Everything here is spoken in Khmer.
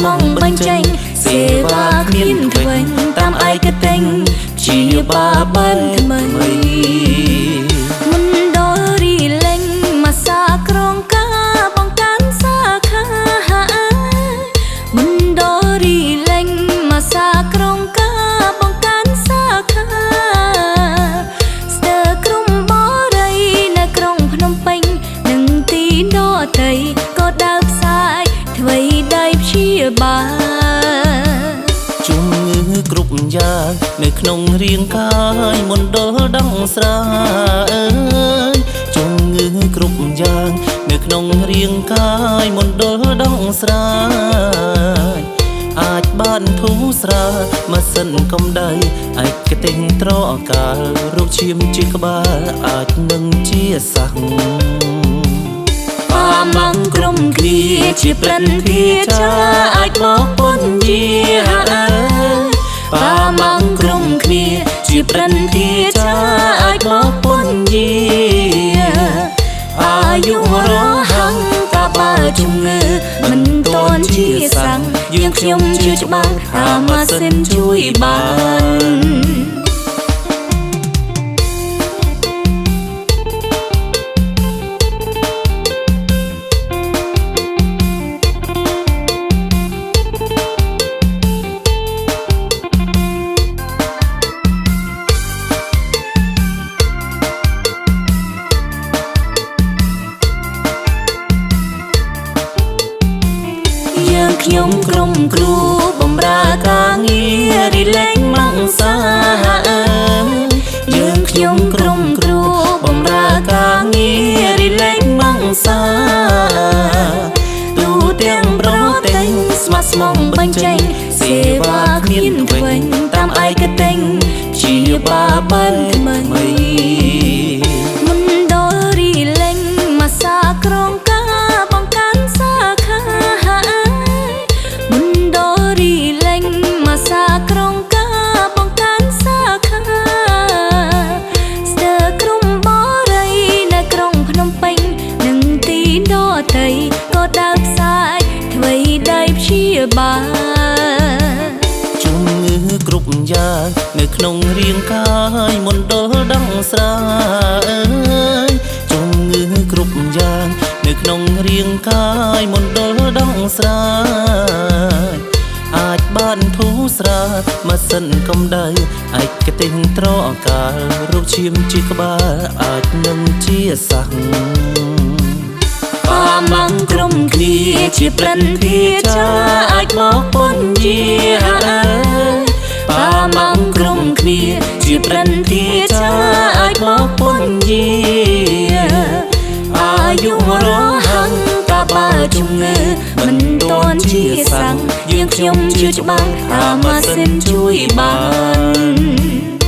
ស្មងបញ្ចេញសេវាគ្មានខ្វែងតាមឯកតេញជាបាបានថ្មីមិនដល់រីលេងមកសាក្រងការបង្កើនសាខាមិនដល់រីលេងមកសាក្រងការបង្កើនសាខាស្ទើរក្រុមបរិយនៅក្រុងភ្នំពេញនិងទីដទៃក៏ដើរផ្សាយអ្វីដែលព្យាបាលជំងឺគ្រប់យ៉ាងនៅក្នុងរាងកាយមណ្ឌលដង្ស្រាជំងឺគ្រប់យ៉ាងនៅក្នុងរាងកាយមណ្ឌលដង្ស្រាអាចបានធូរស្រាលម៉ាស៊ីនកម្ដៅឯកទេសត្រកាលរោគឈាមជាក្បាលអាចនឹងជាសាំងប៉ាម៉ងក្រុមគ្នាជាប្រន្ធាចាអាចមកពន្យាប៉ាម៉ងក្រុមគ្នាជាប្រន្ធាចាអាចមកពន្យាអាយុរហ័ងតាបើជំងឺមិនតន់ជាសាំងយើងខ្ញុំជឿច្បាស់ថាម៉ាស៊ីនជួយបានខ្ញុំក្រុមគ្រូបំរើការងាររីលែងម៉ងសាយើងខ្ញុំក្រុមគ្រូបំរើការងាររីលែងម៉ងសាទូទាំងប្រទេសស្ម័គ្រស្មងបញ្ចេញសេវាគ្មានខ្វែងតាមឯកតេញជាបាបានថ្មីមិនដល់រីលែងមកសាក្រងការបង្កើនសាខាសាក្រងការបង្កើនសាខាស្ទើរក្រុមបរិយនៅក្រុងភ្នំពេញនិងទីដទៃក៏ដើរផ្សាយអ្វីដែលព្យាបាលជំងឺគ្រប់យ៉ាងនៅក្នុងរាងកាយមណ្ឌលដង្ស្រាជំងឺគ្រប់យ៉ាងនៅក្នុងរាងកាយមណ្ឌលដង្ស្រាអាចបានធូរស្រាលម៉ាស៊ីនកម្ដៅឯកទេសត្រកាលរោគឈាមជាក្បាលអាចនឹងជាសាំងប៉ាម៉ងក្រុមគ្នាជាប្រន្ធាចាអាចមកពន្យាប៉ាម៉ងក្រុមគ្នាជាប្រន្ធាចាអាចមកពន្យាអាយុរហ័ងតាបើជំងឺមិនតន់ជាសាំងយើងខ្ញុំជឿច្បាស់ថាម៉ាស៊ីនជួយបាន